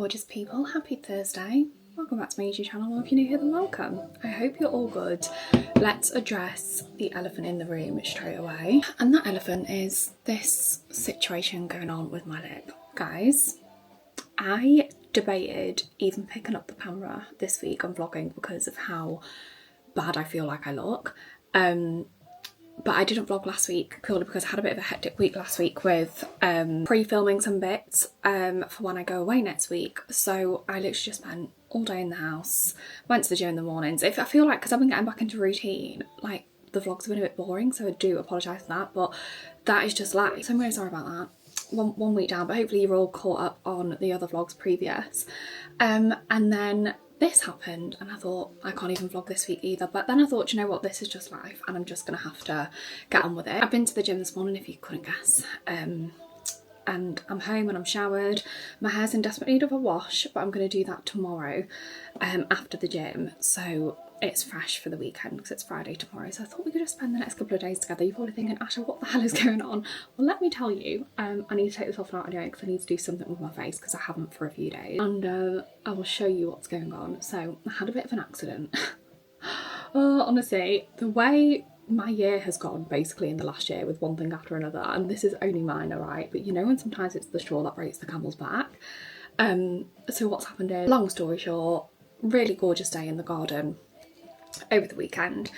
gorgeous people, happy Thursday. Welcome back to my YouTube channel. If you're new here, then welcome. I hope you're all good. Let's address the elephant in the room straight away. And that elephant is this situation going on with my lip. Guys, I debated even picking up the camera this week on vlogging because of how bad I feel like I look. But I didn't vlog last week purely because I had a bit of a hectic week last week with pre-filming some bits for when I go away next week. So I literally just spent all day in the house, went to the gym in the mornings. If I feel like, because I've been getting back into routine, like the vlogs have been a bit boring, so I do apologise for that, but that is just life. So I'm really sorry about that. One week down, but hopefully you're all caught up on the other vlogs previous. And then this happened and I thought I can't even vlog this week either, but then I thought, you know what, this is just life and I'm just gonna have to get on with it. I've been to the gym this morning, if you couldn't guess, and I'm home and I'm showered. My hair's in desperate need of a wash, but I'm gonna do that tomorrow after the gym, so it's fresh for the weekend because it's Friday tomorrow. So I thought we could just spend the next couple of days together. You're probably thinking, Asha, what the hell is going on? Well, let me tell you, I need to take this off now anyway because I need to do something with my face because I haven't for a few days. And I will show you what's going on. So I had a bit of an accident. Oh, honestly, the way my year has gone basically in the last year with one thing after another, and this is only minor, right? But you know when sometimes it's the straw that breaks the camel's back. So what's happened is, long story short, really gorgeous day in the garden over the weekend.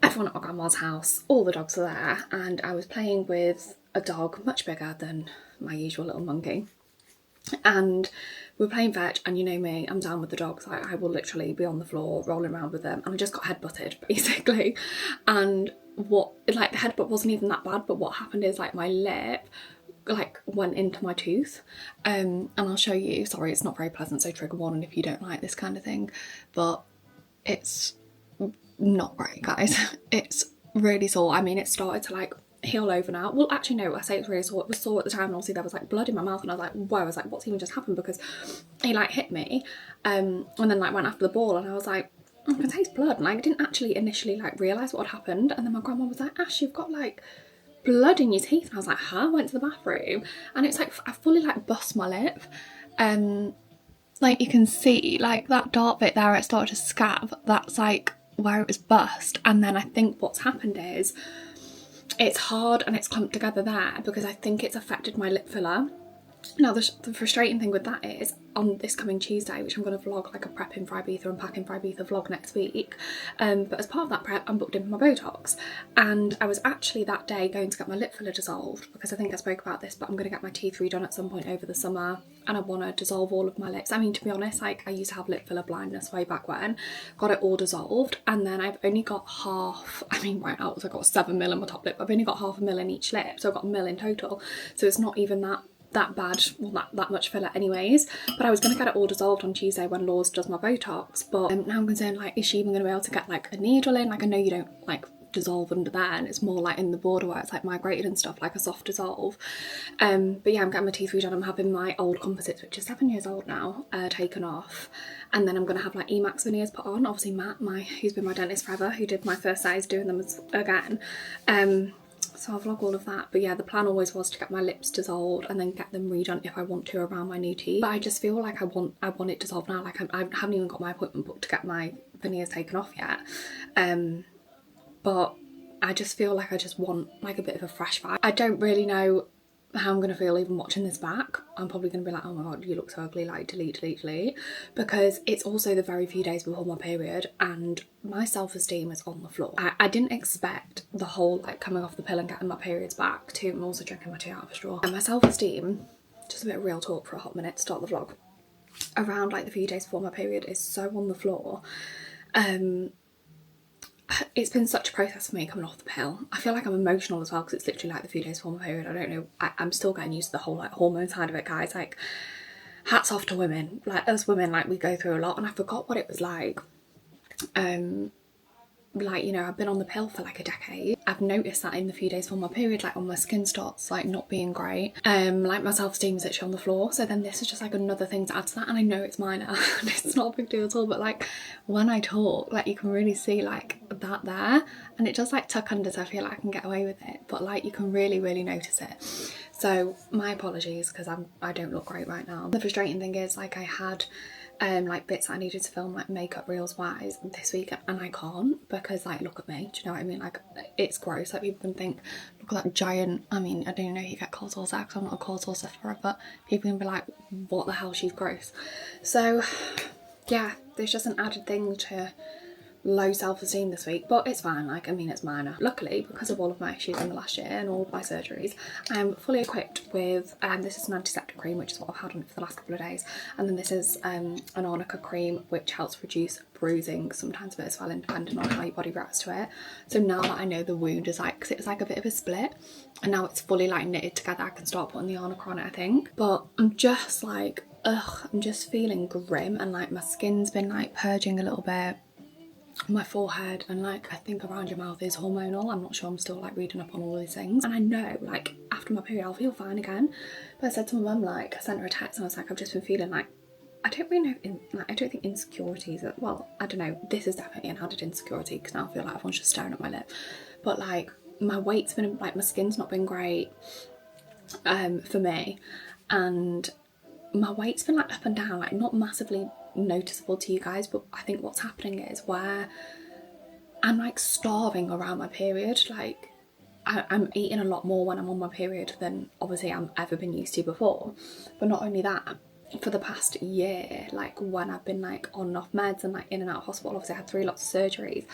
Everyone at my grandma's house, all the dogs are there, and I was playing with a dog much bigger than my usual little monkey, and we were playing fetch, and you know me, I'm down with the dogs. I will literally be on the floor rolling around with them, and I just got headbutted basically. And what, like, the headbutt wasn't even that bad, but what happened is, like, my lip like went into my tooth, and I'll show you. Sorry, it's not very pleasant, so trigger warning if you don't like this kind of thing, but it's not great, guys. It's really sore. I mean, it started to like heal over now. Well, actually no, I say it's really sore. It was sore at the time, and obviously there was like blood in my mouth, and I was like, whoa, I was like, what's even just happened? Because he like hit me and then like went after the ball, and I was like, I can taste blood. And like, I didn't actually initially like realise what had happened, and then my grandma was like, Ash, you've got like blood in your teeth. And I was like, huh? Went to the bathroom, and it's like I fully like bust my lip. Like you can see like that dark bit there, it started to scab. That's like where it was bust. And then I think what's happened is it's hard and it's clumped together there because I think it's affected my lip filler. Now the frustrating thing with that is, on this coming Tuesday, which I'm going to vlog like a prepping for Ibiza and packing for Ibiza vlog next week, but as part of that prep I'm booked in for my Botox, and I was actually that day going to get my lip filler dissolved because I think I spoke about this, but I'm going to get my teeth redone at some point over the summer, and I want to dissolve all of my lips. I mean, to be honest, like I used to have lip filler blindness way back when, got it all dissolved, and then I've only got half, I mean right now I've got 7 mil in my top lip, I've only got half a mil in each lip, so I've got a mil in total, so it's not even that bad, well that much filler anyways. But I was going to get it all dissolved on Tuesday when Laws does my Botox, but now I'm concerned, like, is she even going to be able to get like a needle in? Like, I know you don't like dissolve under there, and it's more like in the border where it's like migrated and stuff, like a soft dissolve. But yeah, I'm getting my teeth redone. I'm having my old composites, which is 7 years old now, taken off, and then I'm going to have like Emax veneers put on. Obviously Matt, who's been my dentist forever, who did my first size, doing them again. So I'll vlog all of that. But yeah, the plan always was to get my lips dissolved and then get them redone if I want to around my new teeth. But I just feel like I want it dissolved now. Like I haven't even got my appointment booked to get my veneers taken off yet. But I just feel like I just want like a bit of a fresh vibe. I don't really know how I'm going to feel even watching this back. I'm probably going to be like, oh my god, you look so ugly, like delete, because it's also the very few days before my period and my self-esteem is on the floor. I didn't expect the whole like coming off the pill and getting my periods back to, I'm also drinking my tea out of a straw, and my self-esteem, just a bit of real talk for a hot minute to start the vlog, around like the few days before my period is so on the floor. It's been such a process for me coming off the pill. I feel like I'm emotional as well because it's literally like the few days before my period. I don't know, I'm still getting used to the whole like hormone side of it, guys. Like, hats off to women. Like, us women, like we go through a lot, and I forgot what it was like like, you know, I've been on the pill for like a decade. I've noticed that in the few days before my period, like when my skin starts like not being great, like my self-esteem is actually on the floor. So then this is just like another thing to add to that. And I know it's minor and it's not a big deal at all, but like when I talk, like you can really see like that there, and it does like tuck under, so I feel like I can get away with it, but like you can really notice it. So my apologies, because I don't look great right now. The frustrating thing is, like, I had like bits that I needed to film like makeup reels wise this week, and I can't, because like, look at me, do you know what I mean? Like, it's gross. Like, people can think, look at that giant, I mean, I don't know if you get cold sores there, because I'm not a cold sore sufferer, but people can be like, what the hell, she's gross. So yeah, there's just an added thing to low self-esteem this week, but it's fine. Like, I mean, it's minor. Luckily, because of all of my issues in the last year and all of my surgeries, I'm fully equipped with this is an antiseptic cream, which is what I've had on it for the last couple of days, and then this is an arnica cream, which helps reduce bruising, sometimes a bit of swelling, depending on how your body reacts to it. So now that I know the wound is like, because it was like a bit of a split, and now it's fully like knitted together, I can start putting the arnica on it, I think. But I'm just like, ugh, I'm just feeling grim, and like my skin's been like purging a little bit, my forehead, and like I think around your mouth is hormonal. I'm not sure, I'm still like reading up on all these things, and I know like after my period I'll feel fine again. But I said to my mum, like, I sent her a text and I was like, I've just been feeling like, I don't really know, like, I don't think insecurities are, well, I don't know, this is definitely an added insecurity, because now I feel like everyone's just staring at my lip, but like my weight's been, like, my skin's not been great for me, and my weight's been like up and down, like not massively noticeable to you guys, but I think what's happening is where I'm like starving around my period. Like, I'm eating a lot more when I'm on my period than obviously I'm ever been used to before. But not only that, for the past year, like when I've been like on and off meds and like in and out of hospital, obviously I had 3 lots of surgeries,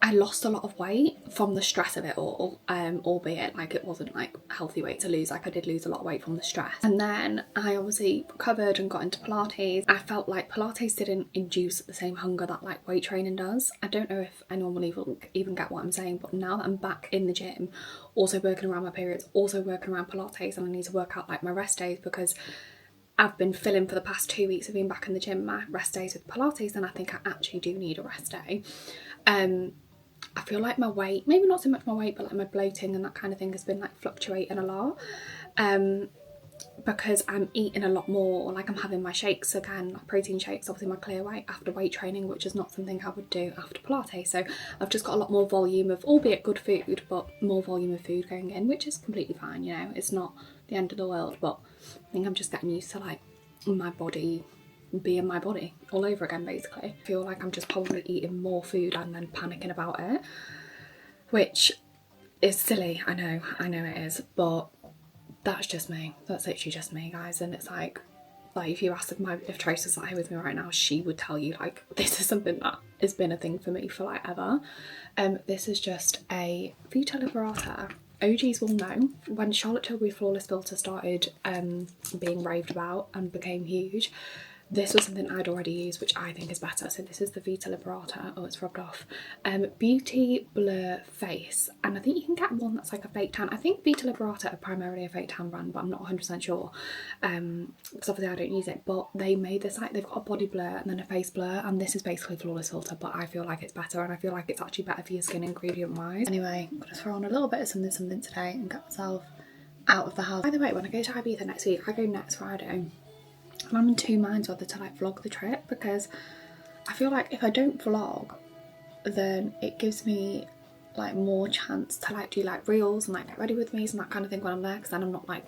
I lost a lot of weight from the stress of it all, albeit like it wasn't like healthy weight to lose. Like, I did lose a lot of weight from the stress. And then I obviously recovered and got into Pilates. I felt like Pilates didn't induce the same hunger that like weight training does. I don't know if anyone will even get what I'm saying, but now that I'm back in the gym, also working around my periods, also working around Pilates, and I need to work out like my rest days, because I've been filling for the past 2 weeks of being back in the gym my rest days with Pilates, and I think I actually do need a rest day. I feel like my weight, maybe not so much my weight, but like my bloating and that kind of thing has been like fluctuating a lot, because I'm eating a lot more. Like, I'm having my shakes again, like protein shakes, obviously my clear weight after weight training, which is not something I would do after Pilates. So I've just got a lot more volume of, albeit good food, but more volume of food going in, which is completely fine, you know, it's not the end of the world, but I think I'm just getting used to like my body being my body all over again, basically. I feel like I'm just probably eating more food and then panicking about it, which is silly, I know it is, but that's just me. That's literally just me, guys. And it's like if you ask if Trace was here with me right now, she would tell you like this is something that has been a thing for me for like ever. This is just a Vita Liberata. OGs will know, when Charlotte Tilbury Flawless Filter started being raved about and became huge, this was something I'd already used, which I think is better. So this is the Vita Liberata. Oh, it's rubbed off. Beauty Blur Face. And I think you can get one that's like a fake tan. I think Vita Liberata are primarily a fake tan brand, but I'm not 100% sure. Because obviously I don't use it. But they made this, like, they've got a body blur and then a face blur. And this is basically Flawless Filter, but I feel like it's better. And I feel like it's actually better for your skin ingredient-wise. Anyway, I'm going to throw on a little bit of something today and get myself out of the house. By the way, when I go to Ibiza next week, I go next Friday. And I'm in 2 minds whether to like vlog the trip, because I feel like if I don't vlog, then it gives me like more chance to like do like reels and like get ready with me and that kind of thing when I'm there, because then I'm not like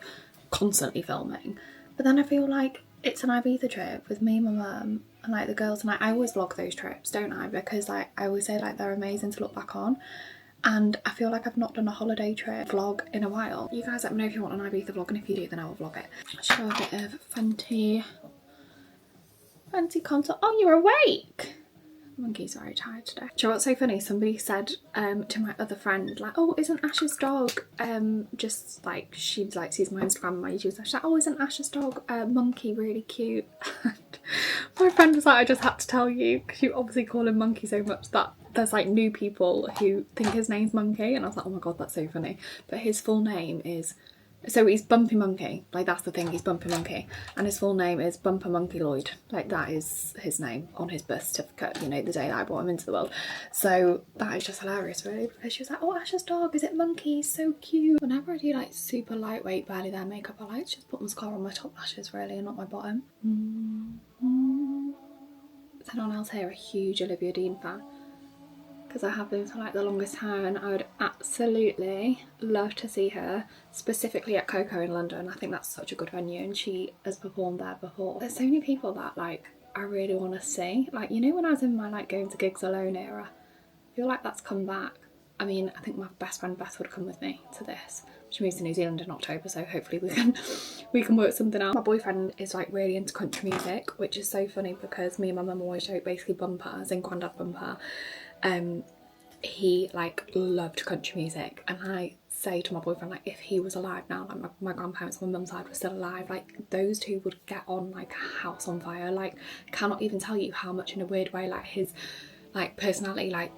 constantly filming. But then I feel like it's an Ibiza trip with me and my mum and like the girls, and I always vlog those trips, don't I? Because like I always say like they're amazing to look back on. And I feel like I've not done a holiday trip vlog in a while. You guys let me know if you want an Ibiza vlog, and if you do, then I will vlog it. Show a bit of fancy content. Oh, you're awake! Monkey's very tired today. Do you know what's so funny? Somebody said to my other friend, like, oh, isn't Ash's dog just like, she like sees my Instagram and my YouTube, so she's like, oh, isn't Ash's dog Monkey really cute? My friend was like, I just had to tell you, because you obviously call him Monkey so much that there's like new people who think his name's Monkey, and I was like, oh my god, that's so funny. But his full name is So he's Bumpy Monkey, like that's the thing, he's Bumpy Monkey, and his full name is Bumper Monkey Lloyd, like that is his name on his birth certificate, you know, the day that I brought him into the world. So that is just hilarious really, because she was like, oh, Ash's dog, is it Monkey, so cute. Whenever I do like super lightweight barely there makeup, I like to just put mascara on my top lashes really and not my bottom. Is anyone else here a huge Olivia Dean fan? Because I have been for like the longest time, and I would absolutely love to see her, specifically at Coco in London. I think that's such a good venue and she has performed there before. There's so many people that like I really want to see. Like, you know, when I was in my like going to gigs alone era, I feel like that's come back. I mean, I think my best friend Beth would come with me to this. She moves to New Zealand in October, so hopefully we can work something out. My boyfriend is like really into country music, which is so funny because me and my mum always joke basically Bumper, as in Grandad Bumper. He like loved country music, and I say to my boyfriend, like, if he was alive now, like my grandparents on my mum's side were still alive, like those two would get on like a house on fire. Like, cannot even tell you how much in a weird way like his like personality, like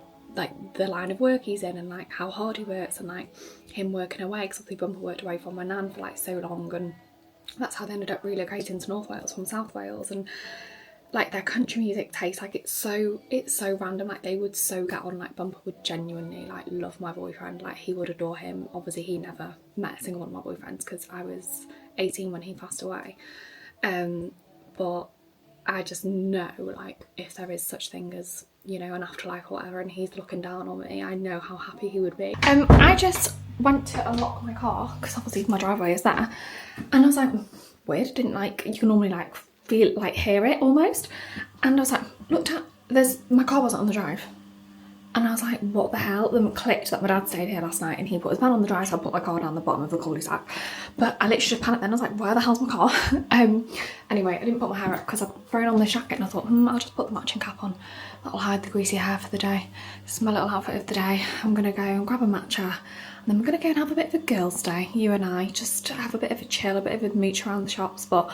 the line of work he's in and like how hard he works, and like him working away, because obviously Bumper worked away from my nan for like so long, and that's how they ended up relocating to North Wales from South Wales. And like their country music taste, like it's so random, like they would so get on. Like Bumper would genuinely like love my boyfriend, like he would adore him. Obviously he never met a single one of my boyfriends because I was 18 when he passed away, but I just know like if there is such thing as, you know, an afterlife or whatever, and he's looking down on me, I know how happy he would be. I just went to unlock my car because obviously my driveway is there, and I was like, weird, didn't like, you can normally like feel like hear it almost, and I was like, looked at, my car wasn't on the drive, and I was like, what the hell? Then it clicked that my dad stayed here last night and he put his van on the drive, so I put my car down the bottom of the cul-de-sac. But I literally just panicked then. I was like, where the hell's my car? Anyway, I didn't put my hair up because I've thrown on this jacket, and I thought, I'll just put the matching cap on, that'll hide the greasy hair for the day. This is my little outfit of the day. I'm gonna go and grab a matcha, and then we're gonna go and have a bit of a girls' day, you and I, just have a bit of a chill, a bit of a mooch around the shops. But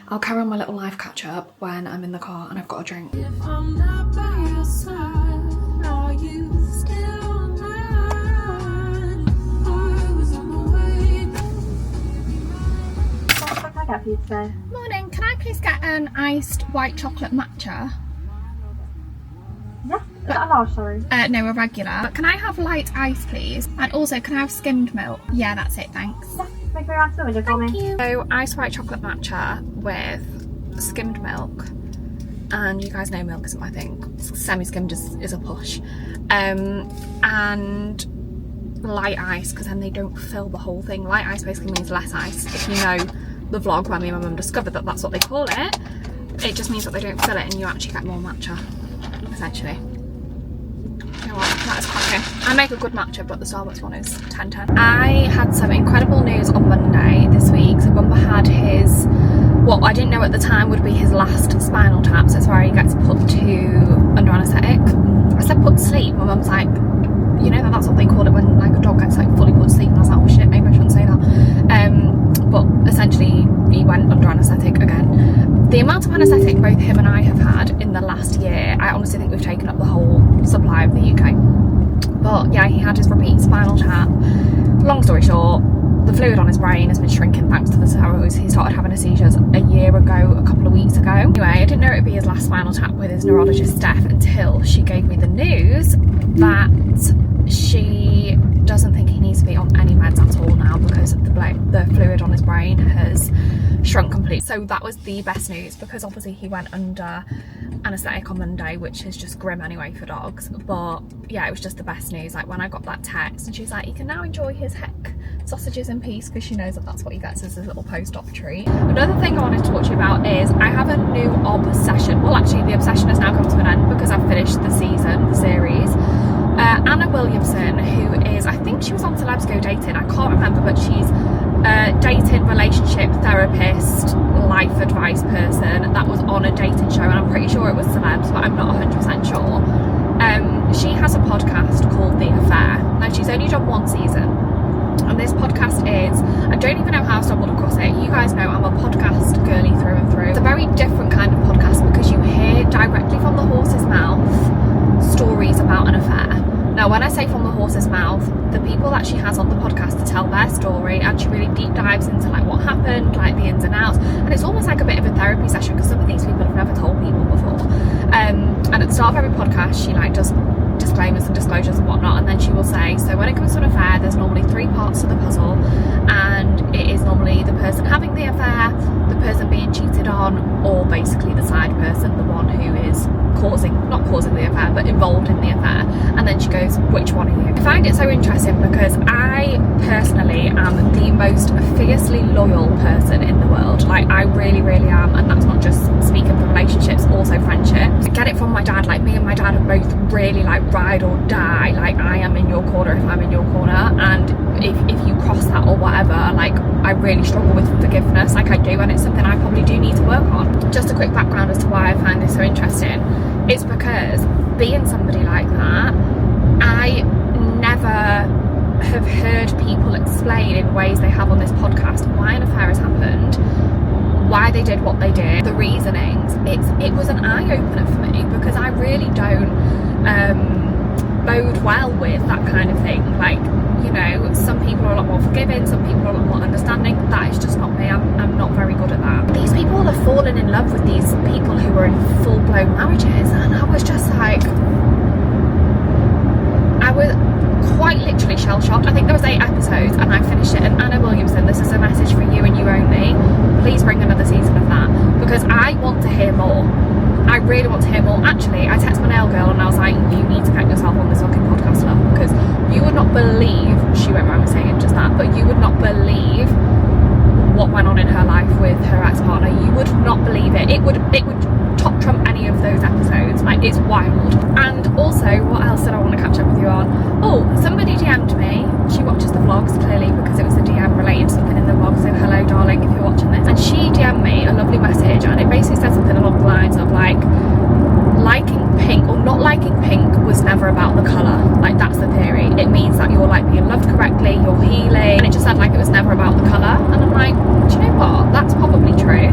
I'll carry on my little life catch up when I'm in the car and I've got a drink. If I'm not by your side, are you still mine? I was on the way. What can I get for you today? Morning, can I please get an iced white chocolate matcha? Yeah, is that a large, sorry? No, a regular. Can I have light ice, please? And also, can I have skimmed milk? Yeah, that's it, thanks. Yeah, make very nice window for me. Thank you. So, iced white chocolate matcha with skimmed milk. And you guys know milk isn't my thing. Semi-skimmed is a push. And light ice, because then they don't fill the whole thing. Light ice basically means less ice. If you know the vlog where me and my mum discovered that that's what they call it, it just means that they don't fill it and you actually get more matcha, essentially. You know what, that is cracking. I make a good matcha, but the Starbucks one is 10/10. I had some incredible news on Monday this week. So Bumper had his, what I didn't know at the time would be his last spinal tap. So it's where he gets put to under anaesthetic. I said put to sleep. My mum's like, you know that's what they call it when like a dog gets like fully put to sleep. And I was like, oh shit, maybe I shouldn't say that. But essentially he went under anaesthetic again. The amount of anaesthetic both him and I have had in the last year, I honestly think we've taken up the whole supply of the UK. But yeah, he had his repeat spinal tap. Long story short, the fluid on his brain has been shrinking thanks to the steroids. He started having seizures a year ago, a couple of weeks ago. Anyway, I didn't know it would be his last spinal tap with his neurologist Steph until she gave me the news that she doesn't think he needs to be on any meds at all now because the fluid on his brain has shrunk completely. So that was the best news, because obviously he went under anaesthetic on Monday, which is just grim anyway for dogs. But yeah, it was just the best news. Like when I got that text and she was like, he can now enjoy his heck sausages in peace, because she knows that that's what he gets as his little post-op treat. Another thing I wanted to talk to you about is I have a new obsession. Well, actually the obsession has now come to an end because I've finished the series. Anna Williamson, who is, I think she was on Celebs Go Dating, I can't remember, but she's a dating, relationship therapist, life advice person that was on a dating show, and I'm pretty sure it was Celebs, but I'm not 100% sure. She has a podcast called The Affair. Now she's only done one season, and this podcast is, I don't even know how I stumbled across it. You guys know I'm a podcast girly through and through. It's a very different kind of podcast because you hear directly from the horse's mouth stories about an affair. Now, when I say from the horse's mouth, the people that she has on the podcast to tell their story, and she really deep dives into like what happened, like the ins and outs, and it's almost like a bit of a therapy session because some of these people have never told people before. And at the start of every podcast, she like does disclaimers and disclosures and whatnot, and then she will say, so when it comes to an affair, there's normally 3 parts to the puzzle, and it is normally the person having the affair, the person being cheated on, or basically the side person, the one who is not causing the affair, but involved in the affair. And then she goes, which one are you? I find it so interesting because I personally am the most fiercely loyal person in the world. Like, I really, really am, and that's not just speaking for relationships, also friendships. I get it from my dad. Like, me and my dad are both really like ride or die. Like, I am in your corner if I'm in your corner, and if you cross that or whatever, like, I really struggle with forgiveness, like I do, and it's something I probably do need to work on. Just a quick background as to why I find this so interesting. It's because being somebody like that, I never have heard people explain in ways they have on this podcast why an affair has happened, why they did what they did, the reasonings. It was an eye-opener for me because I really don't bode well with that kind of thing. Like, you know, some people are a lot more forgiving, some people are a lot more understanding. That is just not me. I'm not very good at that. These people are falling in love with these people who are in full-blown marriages, and I was just like, I was quite literally shell-shocked. I think there was 8 episodes and I finished it, and Anna Williamson, this is a message for you and you only. Please bring another season of that, because I want to hear more. I really want to hear more. Actually, I texted my nail girl and I was like, you need to get yourself on this fucking podcast, love, because you would not believe, she went around saying just that, but you would not believe what went on in her life with her ex-partner. You would not believe it. It would top trump any of those episodes. Like, it's wild. And also, what else did I want to catch up with you on? Oh, somebody DM'd me. She watches the vlogs, clearly, because it was a DM related to something in the vlog, so hello darling if you're watching this. And she DM'd me a lovely message, and it basically said something along the lines of like, liking pink or not liking pink was never about the colour. Like, that's the theory. It means that you're like being loved correctly, you're healing, and it just said like it was never about the colour. And I'm like, do you know what? That's probably true.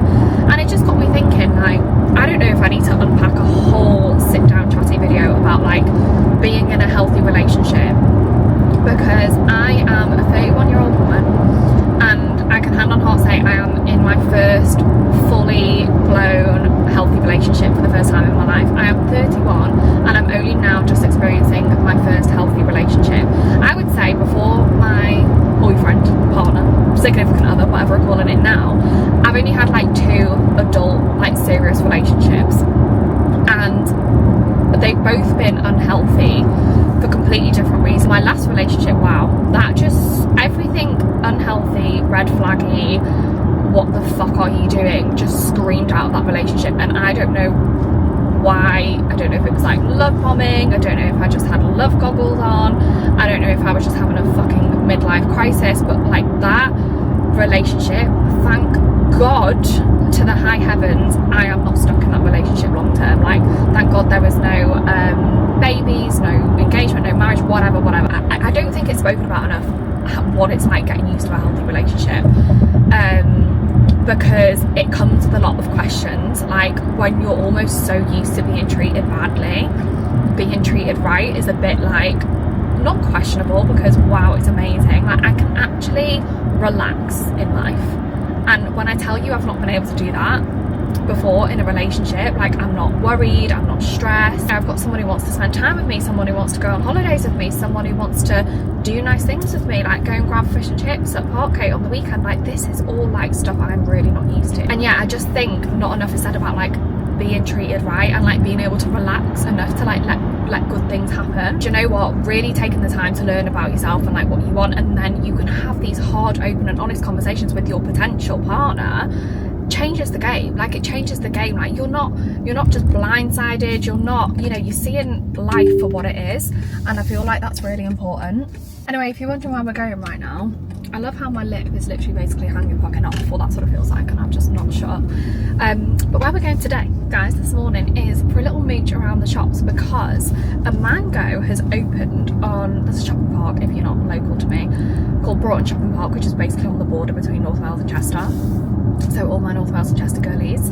And it just got me thinking, like, I don't know if I need to unpack a whole sit down chatty video about like being in a healthy relationship, because I am a 31-year-old woman, and I can hand on heart say I am in my first fully blown healthy relationship for the first time in my life. I am 31 and I'm only now just experiencing my first healthy relationship. I would say before my boyfriend, partner, significant other, whatever we're calling it now, I've only had like 2 adult, like serious relationships, and they've both been unhealthy for completely different reasons. My last relationship, wow, that just, everything unhealthy, red flaggy, what the fuck are you doing, just screamed out of that relationship. And I don't know why. I don't know if it was like love bombing, I don't know if I just had love goggles on, I don't know if I was just having a fucking midlife crisis, but like that relationship, thank God to the high heavens I am not stuck in that relationship long term. Like, thank God there was no babies, no engagement, no marriage, whatever. I don't think it's spoken about enough what it's like getting used to a healthy relationship, because it comes with a lot of questions. Like, when you're almost so used to being treated badly, being treated right is a bit like, not questionable, because wow, it's amazing. Like, I can actually relax in life, and when I tell you I've not been able to do that before in a relationship, like, I'm not worried, I'm not stressed. I've got someone who wants to spend time with me, someone who wants to go on holidays with me, someone who wants to do nice things with me, like go and grab fish and chips at Parkgate on the weekend. Like, this is all like stuff I'm really not used to. And yeah, I just think not enough is said about like being treated right and like being able to relax enough to like let good things happen. Do you know what? Really taking the time to learn about yourself and like what you want, and then you can have these hard, open and honest conversations with your potential partner, changes the game. Like, it changes the game. Like, you're not just blindsided, you're not, you know, you're seeing life for what it is, and I feel like that's really important. Anyway, if you're wondering where we're going right now, I love how my lip is literally basically hanging fucking off, or that's what it feels like, and I'm just not shut up. But where we're going today, guys, this morning, is for a little mooch around the shops, because a Mango has opened on, there's a shopping park, if you're not local to me, called Broughton Shopping Park, which is basically on the border between North Wales and Chester. So all my North Wales and Chester girlies,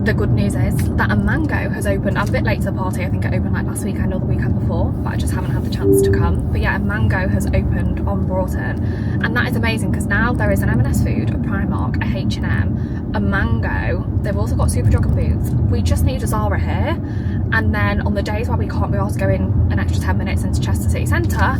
the good news is that a Mango has opened. I'm a bit late to the party. I think it opened like last weekend or the weekend before, but I just haven't had the chance to come. But yeah, a Mango has opened on Broughton, and that is amazing because now there is an M&S Food, a Primark, a H&M, a Mango. They've also got Superdrug and Boots. We just need a Zara here, and then on the days where we can't be asked to go in an extra 10 minutes into Chester City Centre,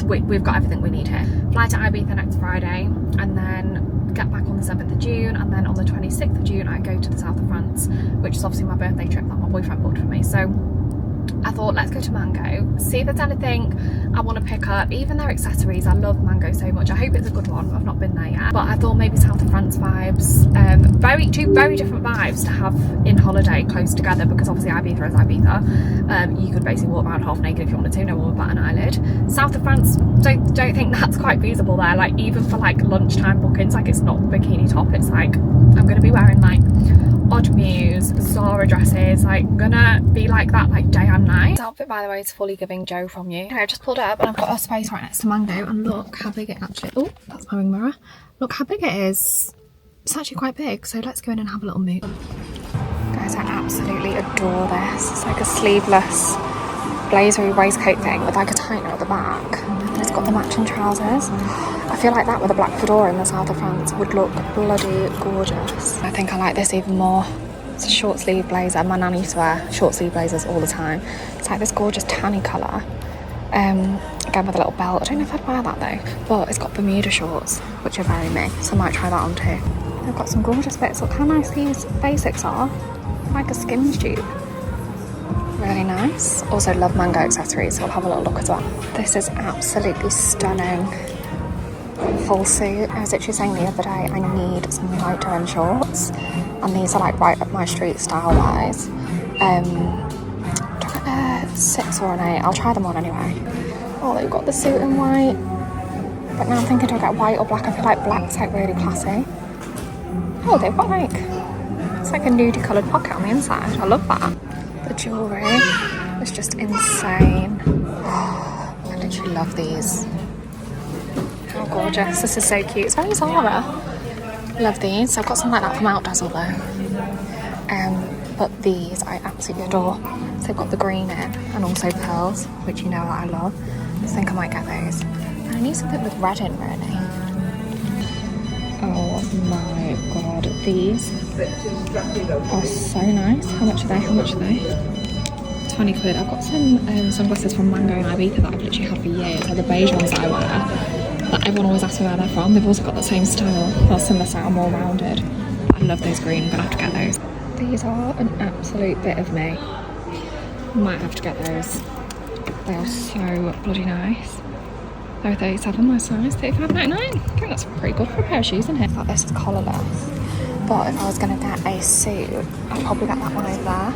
we've got everything we need here. Fly to Ibiza next Friday, and then get back on the 7th of June, and then on the 26th of June I go to the south of France, which is obviously my birthday trip that my boyfriend booked for me. So I thought, let's go to Mango, see if there's anything I want to pick up, even their accessories. I love Mango so much. I hope it's a good one. I've not been there yet, but I thought maybe south of France vibes. Two very different vibes to have in holiday close together, because obviously Ibiza is Ibiza. You could basically walk around half naked if you wanted to, no one would bat an eyelid. South of France, don't think that's quite feasible there. Like, even for like lunchtime bookings, like it's not bikini top, it's like I'm gonna be wearing like Odd Muse, Zara dresses, like gonna be like that like day and night. This outfit, by the way, is fully giving Joe from you. Okay, I just pulled it up and I've got a space right next to Mango, and look how big it actually, oh, that's my ring mirror. Look how big it is. It's actually quite big, so let's go in and have a little move. Guys, I absolutely adore this. It's like a sleeveless blazery waistcoat thing with like a tighter at the back. And it's got the matching trousers. I feel like that with a black fedora in the south of France would look bloody gorgeous. I think I like this even more. It's a short sleeve blazer. My nan used to wear short sleeve blazers all the time. It's like this gorgeous tanny colour. Again with a little belt. I don't know if I'd wear that though. But it's got Bermuda shorts, which are very me. So I might try that on too. They've got some gorgeous bits. Look how nice these basics are. Like a Skims dupe. Really nice. Also love Mango accessories, so I'll have a little look as well. This is absolutely stunning. Full suit. I was literally saying the other day I need some light tone shorts, and these are like right up my street style wise. Do I get a 6 or an 8? I'll try them on anyway. Oh, they've got the suit in white, but now I'm thinking, do I get white or black? I feel like black's like really classy. Oh, they've got like, it's like a nudie coloured pocket on the inside. I love that. The jewellery is just insane. Oh, I literally love these. How gorgeous. This is so cute. It's very Zara. Love these. I've got some like that from Outdazzle though. But these I absolutely adore. So they've got the green in and also pearls, which you know that I love. I think I might get those. And I need something with red in really. Oh my god, these are so nice. How much are they? How much are they? 20 quid. I've got some sunglasses from Mango and Ibiza that I've literally had for years. They're the beige ones that I wear, that everyone always asks me where they're from. They've also got the same style, well, similar style, more rounded. I love those green. I'm gonna have to get those. These are an absolute bit of me. Might have to get those. They are so bloody nice. They're 37 my size, 35.99. I think that's pretty good for a pair of shoes, isn't it? Like this is collarless, but if I was going to get a suit, I'd probably get that one over there,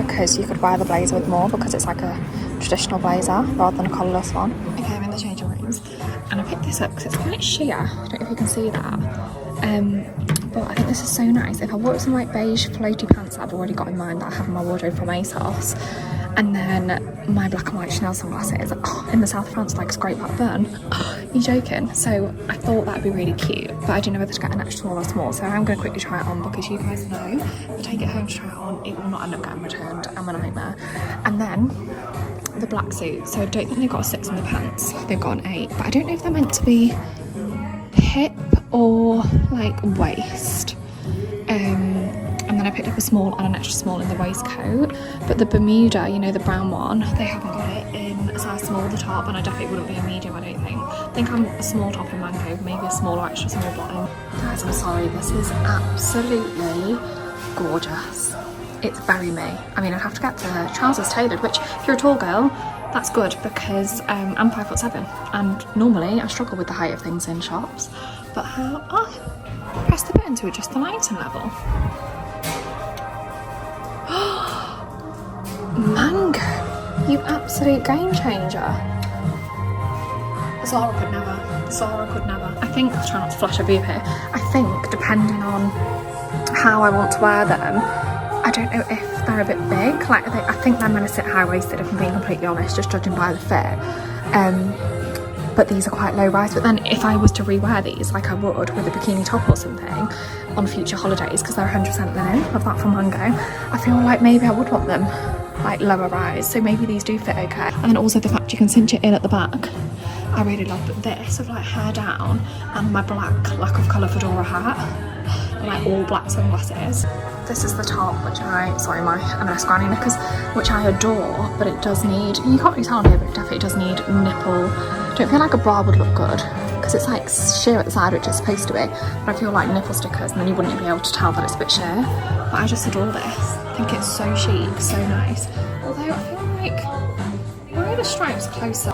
because you could wear the blazer with more, because it's like a traditional blazer rather than a collarless one. Okay, I'm in the changing rooms, and I picked this up because it's quite sheer. I don't know if you can see that. But I think this is so nice. If I wore some like beige floaty pants that I've already got in mind that I have in my wardrobe from ASOS, and then my black and white Chanel sunglasses, in the south of France, like Great Blackburn. You're joking? So I thought that'd be really cute, but I don't know whether to get an extra small or small, so I'm going to quickly try it on, because you guys know if I take it home to try it on, it will not end up getting returned. I'm a nightmare. And then the black suit. So I don't think they've got a 6 in the pants. They've got an 8, but I don't know if they're meant to be hip or like waist. And then I picked up a small and an extra small in the waistcoat, but the Bermuda, you know, the brown one, they haven't got it in a size small, the top, and I definitely wouldn't be a medium, I don't think. I think I'm a small top in Mango, maybe a small or extra small bottom. Guys, I'm sorry, this is absolutely gorgeous. It's very me. I mean, I'd have to get the trousers tailored, which if you're a tall girl, that's good, because I'm 5'7", and normally I struggle with the height of things in shops. But how? Oh, press the button to adjust the lighting level. Mango, you absolute game changer. Zara could never. Zara could never. I think, I'll try not to flash a boob here. I think depending on how I want to wear them, I don't know if they're a bit big. Like I think they're meant to sit high-waisted, if I'm being completely honest, just judging by the fit. but these are quite low rise. But then if I was to rewear these, like I would with a bikini top or something on future holidays, because they're 100% linen, of that from Mango, I feel like maybe I would want them like lower rise, so maybe these do fit okay. And then also the fact you can cinch it in at the back, I really love this of like hair down and my black lack of colour fedora hat and like all black sunglasses. This is the top, which sorry my M&S granny knickers, which I adore, but it does need, you can't really tell on here, but it definitely does need nipple. Don't feel like a bra would look good because it's like sheer at the side, which it's supposed to be, but I feel like nipple stickers and then you wouldn't be able to tell that it's a bit sheer. But I just adore this. I think it's so chic, so nice. Although I feel like, why are the stripes closer?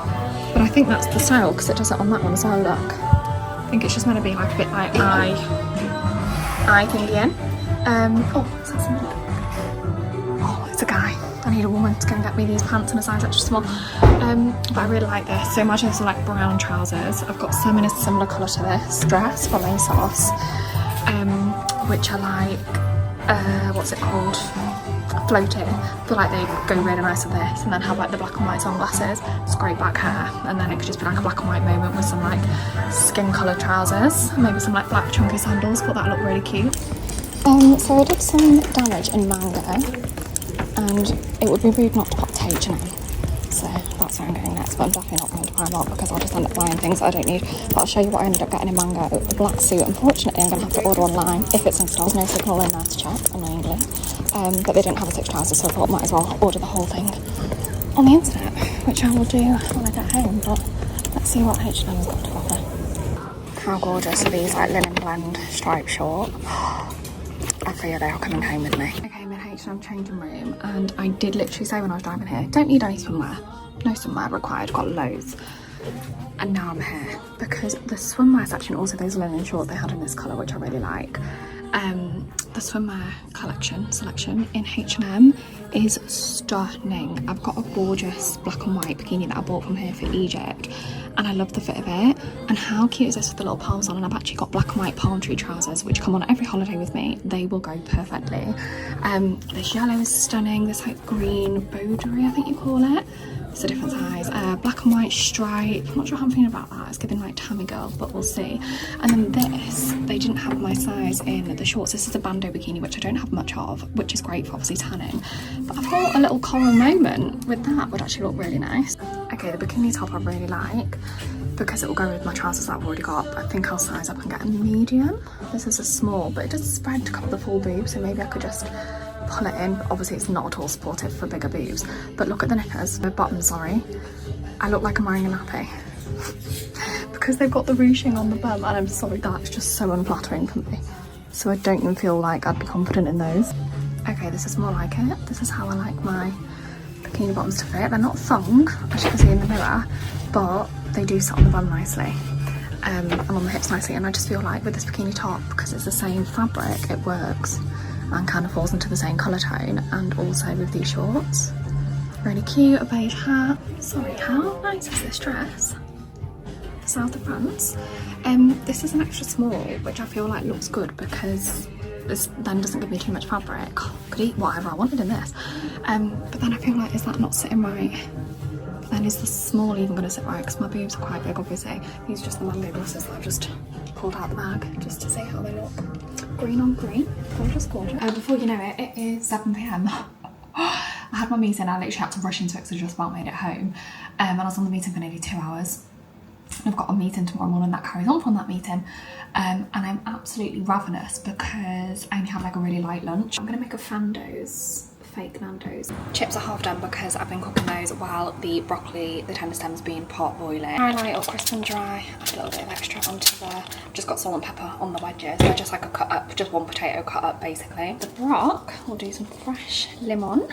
But I think that's the style because it does it on that one as well, look. I think it's just meant to be like a bit like eye thingy in. Oh, is that somebody? Oh, it's a guy. I need a woman to go and get me these pants in a size extra small. But I really like this. So imagine some like brown trousers. I've got some in a similar colour to this dress from ASOS, which are like, what's it called? Floating. I feel like they go really nice with this, and then have like the black and white sunglasses, straight back hair, and then it could just be like a black and white moment with some like skin coloured trousers, and maybe some like black chunky sandals. Thought that looked really cute. So I did some damage in Mango, and it would be rude not to pop to H&M. So that's where I'm going next, but I'm definitely not going to Primark because I'll just end up buying things I don't need. But I'll show you what I ended up getting in Mango. A black suit. Unfortunately, I'm going to have to order online if it's in stock. No signal in there to check, annoyingly. But they didn't have a 6 trousers, so I thought I might as well order the whole thing on the internet, which I will do when I get home. But let's see what H&M's got to offer. How gorgeous are these like linen blend striped short? I feel they are coming home with me. Okay, I'm in H&M changing room, and I did literally say when I was driving here, don't need any swimwear. No swimwear required, got loads. And now I'm here because the swimwear section, also those linen shorts they had in this colour, which I really like. The swimwear selection in H&M is stunning. I've got a gorgeous black and white bikini that I bought from here for Egypt, and I love the fit of it. And how cute is this with the little palms on? And I've actually got black and white palm tree trousers which come on every holiday with me. They will go perfectly. This yellow is stunning. This like green Bowdery, I think you call it. It's a different size. Black and white stripe. I'm not sure how I'm feeling about that. It's giving like Tammy girl, but we'll see. And then this, they didn't have my size in the shorts. This is a bandeau bikini, which I don't have much of, which is great for obviously tanning. But I thought a little coral moment with that would actually look really nice. Okay, the bikini top I really like because it will go with my trousers that I've already got. I think I'll size up and get a medium. This is a small, but it does spread to cover the full boob, so maybe I could just pull it in. Obviously it's not at all supportive for bigger boobs, but look at the knickers, the bottom, sorry. I look like I'm wearing a nappy because they've got the ruching on the bum, and I'm sorry, that's just so unflattering for me. So I don't even feel like I'd be confident in those. Okay, this is more like it. This is how I like my bikini bottoms to fit. They're not thong, as you can see in the mirror, but they do sit on the bum nicely. And on the hips nicely, and I just feel like with this bikini top, because it's the same fabric, it works and kind of falls into the same colour tone. And also with these shorts, really cute, a beige hat. Sorry, how nice is this dress? South of France. This is an extra small, which I feel like looks good because this then doesn't give me too much fabric. Could eat whatever I wanted in this. But then I feel like, is that not sitting right? But then is the small even going to sit right? Because my boobs are quite big, obviously. These are just the Mango glosses that I've just pulled out the bag just to see how they look. Green on green, gorgeous, gorgeous. Before you know it, it is 7 PM. I had my meeting, I literally had to rush into it because I just about made it home. And I was on the meeting for nearly 2 hours. I've got a meeting tomorrow morning that carries on from that meeting. And I'm absolutely ravenous because I only had like a really light lunch. I'm gonna make a Fando's, fake Nando's. Chips are half done because I've been cooking those while the broccoli, the tender stems being pot boiling. Highlight or crisp and dry, add a little bit of extra onto there. Just got salt and pepper on the wedges. They're just like a cut up, just one potato cut up basically. The brock, we'll do some fresh lemon.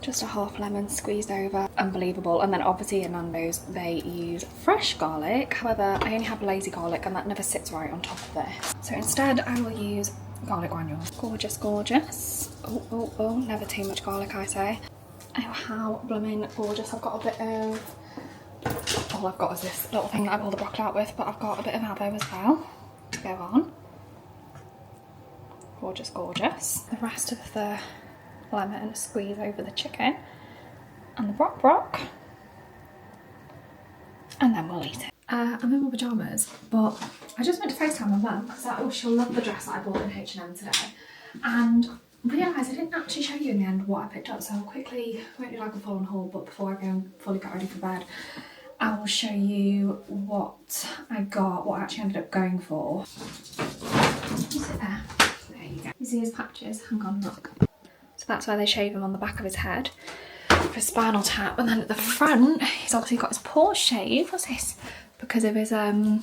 Just a half lemon squeezed over, unbelievable. And then obviously in Nando's they use fresh garlic. However, I only have lazy garlic and that never sits right on top of this. So instead I will use garlic granules. Gorgeous, gorgeous. Oh, oh, oh, never too much garlic, I say. Oh, how blooming gorgeous. I've got a bit of, all I've got is this little thing that I pull the broccoli out with, but I've got a bit of avo as well to go on. Gorgeous, gorgeous. The rest of the lemon squeeze over the chicken and the brock. and then we'll eat it. I'm in my pyjamas, but I just went to FaceTime my mum because she'll love the dress that I bought in H&M today, and realised I didn't actually show you in the end what I picked up, so I'll quickly, won't do like a full-on haul, but before I go and fully get ready for bed, I will show you what I got, what I actually ended up going for. Is it there? There you go. You see his patches? Hang on, look. So that's where they shave him on the back of his head for spinal tap, and then at the front, he's obviously got his paw shaved. What's this? Because of his, well,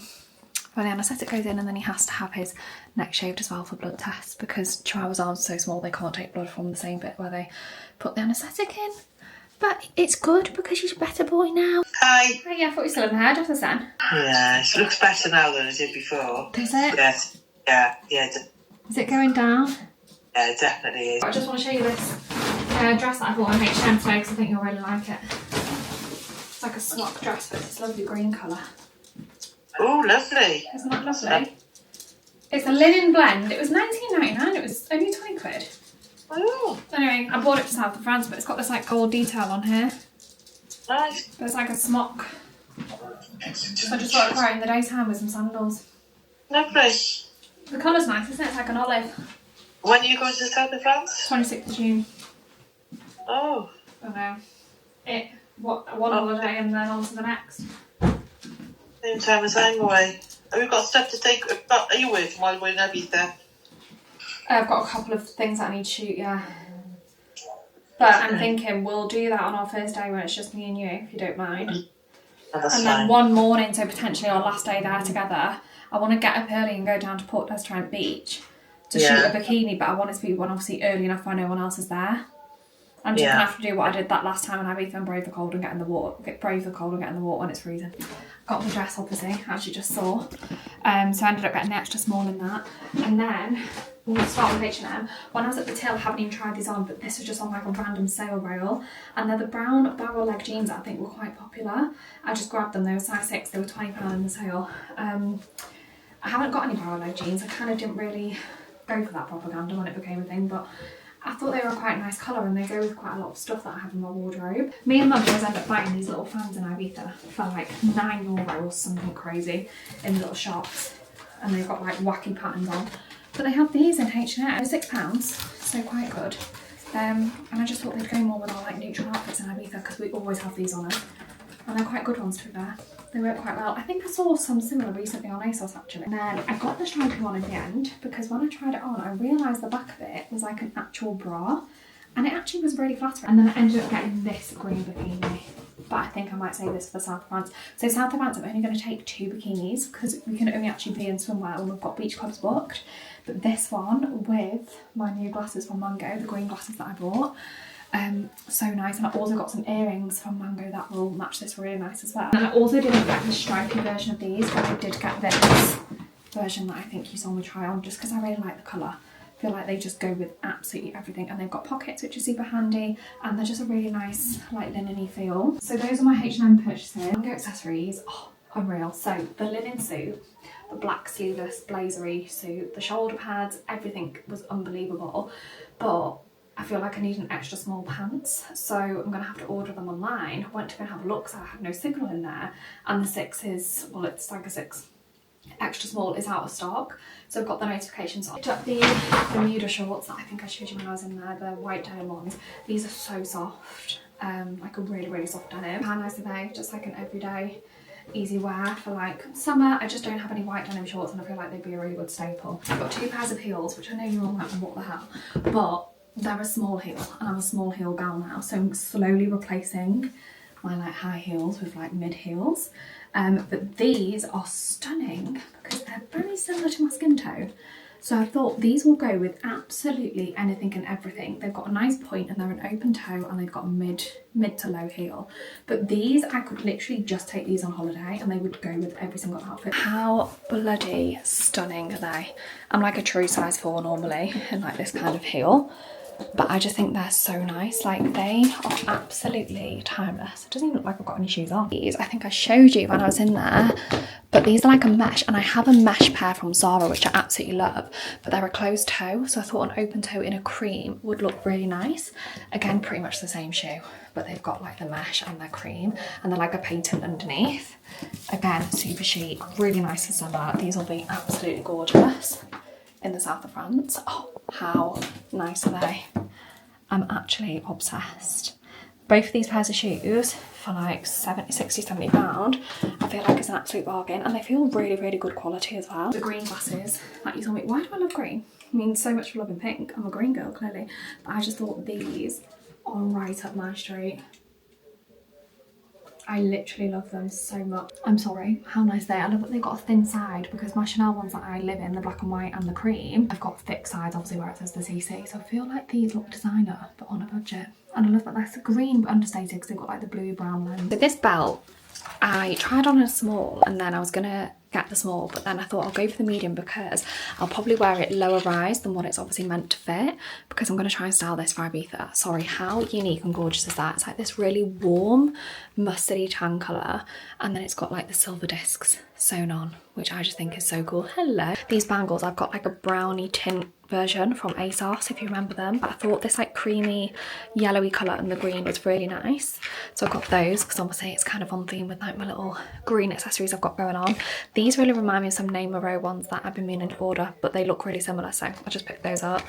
the anaesthetic goes in and then he has to have his neck shaved as well for blood tests, because Chihuahua's arms are so small they can't take blood from the same bit where they put the anaesthetic in. But it's good because he's a better boy now. Hi. Oh yeah, I thought you were still in the hairdresser's then. Yeah, she looks better now than it did before. Is it? Yes. Yeah. Is it going down? Yeah, it definitely is. I just want to show you this dress that I bought in H&M today because I think you'll really like it. It's like a smock dress, but it's this lovely green colour. Oh, lovely. Isn't that lovely? It's a linen blend. It was £19.99. It was only 20 quid. Oh, Anyway, I bought it for South of France, but it's got this like gold detail on here. nice. But it's like a smock. So I just thought I'd wear it in the daytime with some sandals. Lovely. The colour's nice, isn't it? It's like an olive. When are you going to the south of France? 26th of June. Oh. I know. One holiday and then on to the next. Same time as I'm away. Have you got stuff to take? Are you working while we're in Ibiza? I've got a couple of things that I need to shoot, yeah. But I'm thinking we'll do that on our first day when it's just me and you, if you don't mind. Oh, that's And fine. then one morning, so potentially our last day there together, I want to get up early and go down to Port d'Estrant Beach to shoot a bikini, but I want it to be one obviously early enough where no one else is there. I'm just gonna have to do what I did that last time in Ibiza and brave the cold and get in the water. Brave the cold and get in the water when it's freezing. Got the dress obviously, as you just saw. So I ended up getting the extra small in that. And then we'll start with H&M. When I was at the till, I haven't even tried these on, but this was just on like a random sale rail. And they're the brown barrel leg jeans that I think were quite popular. I just grabbed them, they were size 6, they were £20 in the sale. I haven't got any barrel leg jeans, I kind of didn't really go for that propaganda when it became a thing, but I thought they were a quite nice colour and they go with quite a lot of stuff that I have in my wardrobe. Me and Mum always end up buying these little fans in Ibiza for like €9, something crazy, in little shops. And they've got like wacky patterns on. But they have these in H&M, they're £6, so quite good. And I just thought they'd go more with our like neutral outfits in Ibiza because we always have these on us. And they're quite good ones to be fair. They work quite well. I think I saw some similar recently on ASOS actually. And then I got the stripy one in the end because when I tried it on, I realised the back of it was like an actual bra. And it actually was really flattering. And then I ended up getting this green bikini. But I think I might say this for South of France. So South of France, I'm only going to take 2 bikinis because we can only actually be in swimwear when we've got beach clubs booked. But this one with my new glasses from Mango, the green glasses that I bought. So nice, and I also got some earrings from Mango that will match this really nice as well. And I also didn't get the stripy version of these, but I did get this version that I think you saw me try on just because I really like the colour. I feel like they just go with absolutely everything, and they've got pockets which are super handy, and they're just a really nice like linen-y feel. So those are my H&M purchases. Mango accessories, oh unreal. So the linen suit, the black sleeveless blazery suit, the shoulder pads, everything was unbelievable, but I feel like I need an extra small pants, so I'm going to have to order them online. I went to go and have a look, so I had no signal in there, and the 6 is, well, it's like a 6 extra small is out of stock, so I've got the notifications on. I picked up the Bermuda shorts that I think I showed you when I was in there, the white denim ones. These are so soft, like a really, really soft denim. How nice are they? Just like an everyday easy wear for like summer. I just don't have any white denim shorts and I feel like they'd be a really good staple. I've got 2 pairs of heels, which I know you're all like, what the hell, but they're a small heel and I'm a small heel gal now, so I'm slowly replacing my like high heels with like mid heels. But these are stunning because they're very similar to my skin tone. So I thought these will go with absolutely anything and everything. They've got a nice point and they're an open toe and they've got a mid to low heel. But these, I could literally just take these on holiday and they would go with every single outfit. How bloody stunning are they? I'm like a true size 4 normally in like this kind of heel. But I just think they're so nice. Like they are absolutely timeless. It doesn't even look like I've got any shoes on. These, I think I showed you when I was in there, but these are like a mesh, and I have a mesh pair from Zara which I absolutely love, but they're a closed toe, so I thought an open toe in a cream would look really nice. Again, pretty much the same shoe, but they've got like the mesh and they're cream and they're like a patent underneath. Again, super chic, really nice for summer. These will be absolutely gorgeous in the south of France. Oh, how nice are they? I'm actually obsessed. Both of these pairs of shoes for like 60, 70 pounds. I feel like it's an absolute bargain, and they feel really, really good quality as well. The green glasses that you told me, why do I love green? I mean, so much for loving pink. I'm a green girl, clearly. But I just thought these are right up my street. I literally love them so much. I'm sorry, how nice they are. I love that they've got a thin side, because my Chanel ones that I live in, the black and white and the cream, I've got thick sides, obviously, where it says the CC. So I feel like these look designer, but on a budget. And I love that that's green but understated, because they've got like the blue brown lens. So this belt, I tried on a small, and then I was gonna get the small, but then I thought I'll go for the medium because I'll probably wear it lower rise than what it's obviously meant to fit, because I'm going to try and style this for Ibiza. Sorry, how unique and gorgeous is that? It's like this really warm mustardy tan colour, and then it's got like the silver discs sewn on, which I just think is so cool. Hello. These bangles, I've got like a brownie tint version from ASOS, if you remember them, but I thought this like creamy yellowy colour and the green was really nice, so I got those because obviously it's kind of on theme with like my little green accessories I've got going on. These really remind me of some Name Moreau ones that I've been meaning to order, but they look really similar, so I just picked those up.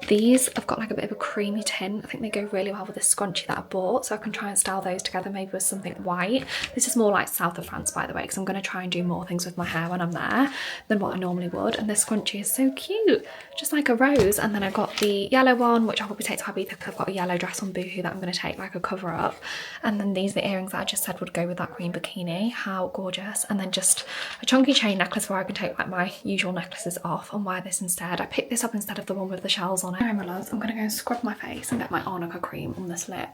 These have got like a bit of a creamy tint. I think they go really well with this scrunchie that I bought, so I can try and style those together maybe with something white. This is more like south of France, by the way, because I'm going to try and do more things with my hair when I'm there than what I normally would, and this scrunchie is so cute, just like a rose. And then I've got the yellow one, which I'll probably take to Ibiza because I've got a yellow dress on Boohoo that I'm going to take like a cover up. And then these are the earrings that I just said would go with that green bikini. How gorgeous. And then just a chunky chain necklace where I can take like my usual necklaces off and wear this instead. I picked this up instead of the one with the shells on it. Alright, my loves, I'm going to go and scrub my face and get my arnica cream on this lip.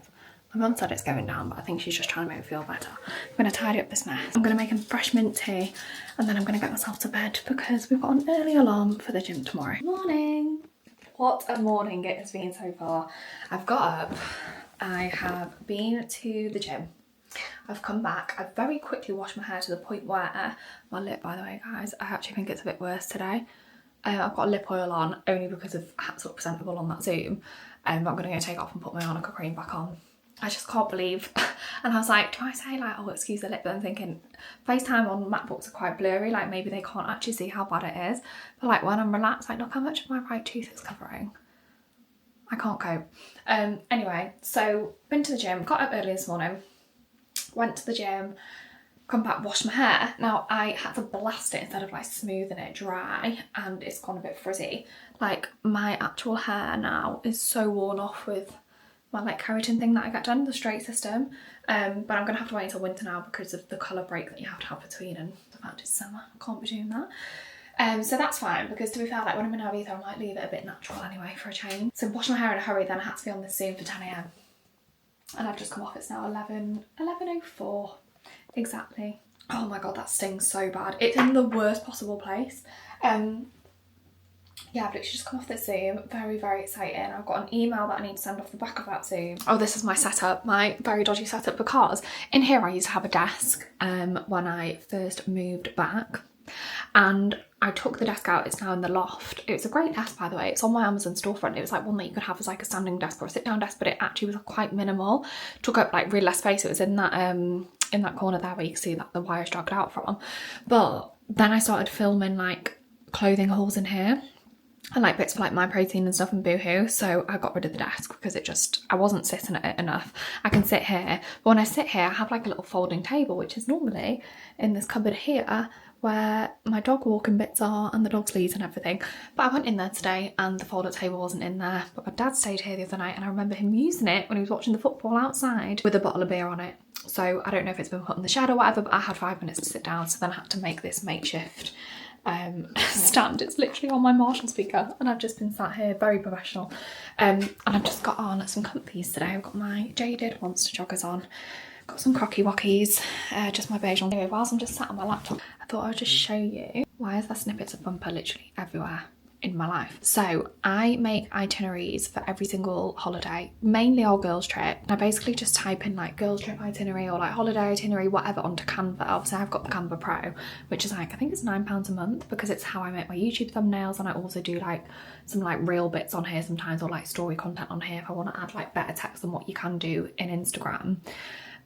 My mum said it's going down, but I think she's just trying to make me feel better. I'm going to tidy up this mess. I'm going to make a fresh mint tea, and then I'm going to get myself to bed because we've got an early alarm for the gym tomorrow. Morning! What a morning it has been so far. I've got up, I have been to the gym, I've come back, I've very quickly washed my hair to the point where my lip, by the way guys, I actually think it's a bit worse today. I've got a lip oil on only because of how to look presentable on that Zoom, but I'm going to go take it off and put my arnica cream back on. I just can't believe, and I was like, do I say like, oh excuse the lip, but I'm thinking FaceTime on MacBooks are quite blurry, like maybe they can't actually see how bad it is, but like when I'm relaxed, like look how much of my right tooth is covering. I can't cope. Anyway, so been to the gym, got up early this morning, went to the gym, come back, washed my hair. Now I had to blast it instead of like smoothing it dry, and it's gone a bit frizzy. Like my actual hair now is so worn off with my like keratin thing that I get done, the straight system, but I'm gonna have to wait until winter now because of the colour break that you have to have between, and the fact it's summer, I can't be doing that. So that's fine, because to be fair, like when I'm in Ibiza, I might leave it a bit natural anyway for a change. So wash my hair in a hurry, then I had to be on this Zoom for 10 AM, and I've just come off. It's now 11:04 exactly. Oh my god, that stings so bad. It's in the worst possible place. Yeah, I've literally just come off this Zoom. Very, very exciting. I've got an email that I need to send off the back of that Zoom. Oh, this is my setup, my very dodgy setup, because in here I used to have a desk when I first moved back, and I took the desk out. It's now in the loft. It was a great desk, by the way. It's on my Amazon storefront. It was like one that you could have as like a standing desk or a sit down desk, but it actually was quite minimal. Took up like really less space. It was in that corner there where you can see that the wire's dragged out from. But then I started filming like clothing hauls in here, and like bits for like My Protein and stuff and Boohoo, so I got rid of the desk because it just, I wasn't sitting at it enough. I can sit here, but when I sit here I have like a little folding table, which is normally in this cupboard here where my dog walking bits are and the dog's leads and everything. But I went in there today and the fold-up table wasn't in there, but my dad stayed here the other night, and I remember him using it when he was watching the football outside with a bottle of beer on it. So I don't know if it's been put in the shed or whatever, but I had 5 minutes to sit down, so then I had to make this makeshift stand. It's literally on my Marshall speaker, and I've just been sat here very professional, and I've just got on some comfies today. I've got my Jaded Monster joggers on, got some crocky wockies, just my beige on. Anyway, whilst I'm just sat on my laptop, I thought I'd just show you why is there snippets of bumper literally everywhere in my life. So I make itineraries for every single holiday, mainly our girls trip. I basically just type in like girls trip itinerary or like holiday itinerary, whatever, onto Canva. Obviously I've got the Canva Pro, which is like, I think it's £9 a month, because it's how I make my YouTube thumbnails, and I also do like some like real bits on here sometimes, or like story content on here if I want to add like better text than what you can do in Instagram.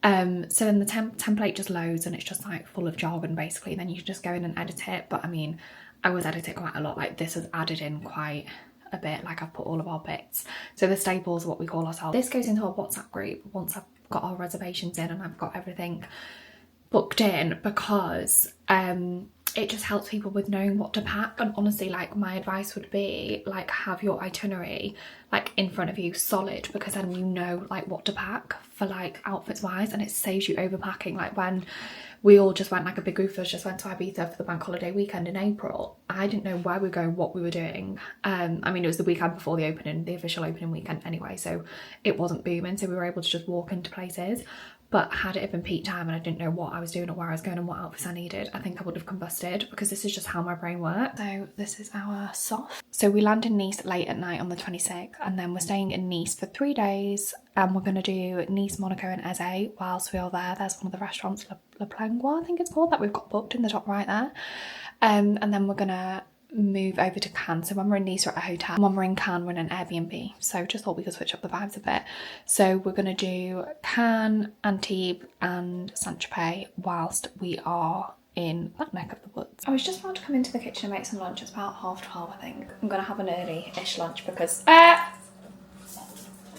So then the template just loads and it's just like full of jargon basically, and then you can just go in and edit it. But I mean, I was editing quite a lot, like this has added in quite a bit, like I've put all of our bits. So the staples are what we call ourselves. This goes into our WhatsApp group once I've got our reservations in and I've got everything booked in, because it just helps people with knowing what to pack. And honestly, like my advice would be like have your itinerary like in front of you solid, because then you know like what to pack for like outfits wise, and it saves you overpacking. Like when we all just went, like a big group of us just went to Ibiza for the bank holiday weekend in April, I didn't know where we were going, what we were doing. I mean, it was the weekend before the opening, the official opening weekend anyway, so it wasn't booming, so we were able to just walk into places. But had it been peak time and I didn't know what I was doing or where I was going and what outfits I needed, I think I would have combusted, because this is just how my brain works. So this is our soft. So we land in Nice late at night on the 26th, and then we're staying in Nice for 3 days, and we're going to do Nice, Monaco and Eze. Whilst we are there, there's one of the restaurants, Le Plengua I think it's called, that we've got booked in the top right there. And then we're going to move over to Cannes. So when we're in Nice, we're at a hotel. And when we're in Cannes, we're in an Airbnb. So just thought we could switch up the vibes a bit. So we're going to do Cannes, Antibes and Saint-Tropez whilst we are in that neck of the woods. I was just about to come into the kitchen and make some lunch. It's about 12:30, I think. I'm going to have an early-ish lunch because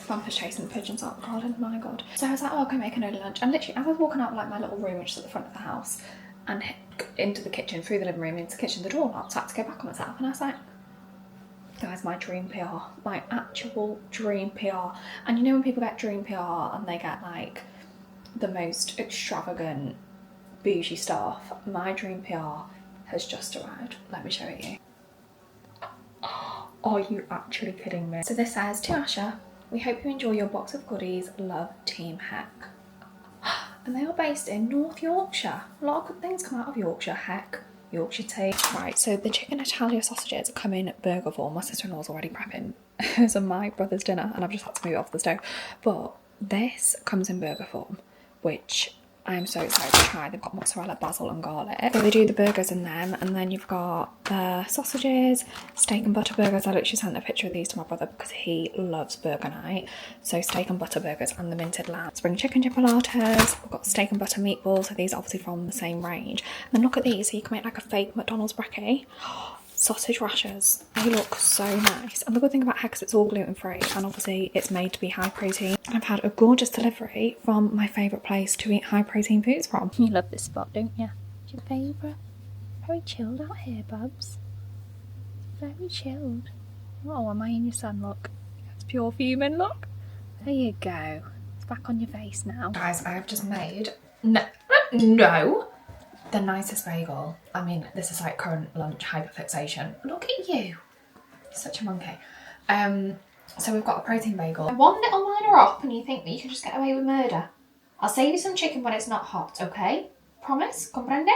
Bumpers chasing the pigeons out the garden, my god. So I was like, oh, I'll go make an early lunch. And literally, as I was walking out of like my little room, which is at the front of the house, and into the kitchen, through the living room, into the kitchen, the door locked, so I had to go back on myself. And I was like, guys, my dream PR, my actual dream PR. And you know when people get dream PR and they get like the most extravagant bougie stuff, my dream PR has just arrived. Let me show it you. Are you actually kidding me? So this says, to Asha, we hope you enjoy your box of goodies. Love, Team Heck. And they are based in North Yorkshire. A lot of good things come out of Yorkshire. Heck, Yorkshire tea. Right, so the chicken Italia sausages come in burger form. My sister-in-law's already prepping some of my brother's dinner, and I've just had to move it off the stove. But this comes in burger form, which I'm so excited to try. They've got mozzarella, basil and garlic. So they do the burgers in them, and then you've got the sausages, steak and butter burgers. I literally sent a picture of these to my brother because he loves burger night. So steak and butter burgers and the minted lamb. Spring chicken chipolatas. We've got steak and butter meatballs. So these are obviously from the same range. And then look at these. So you can make like a fake McDonald's brekkie. Sausage rashers. They look so nice. And the good thing about Hex, it's all gluten free, and obviously it's made to be high protein. I've had a gorgeous delivery from my favourite place to eat high protein foods from. You love this spot, don't you? It's your favourite. Very chilled out here, Bubs. Very chilled. Oh, am I in your sun? Look. That's pure fuming, look. There you go. It's back on your face now. Guys, I have just made no, the nicest bagel. I mean, this is like current lunch hyperfixation. Look at you. Such a monkey. So we've got a protein bagel. One little liner up and you think that you can just get away with murder. I'll save you some chicken when it's not hot, okay? Promise? Comprende?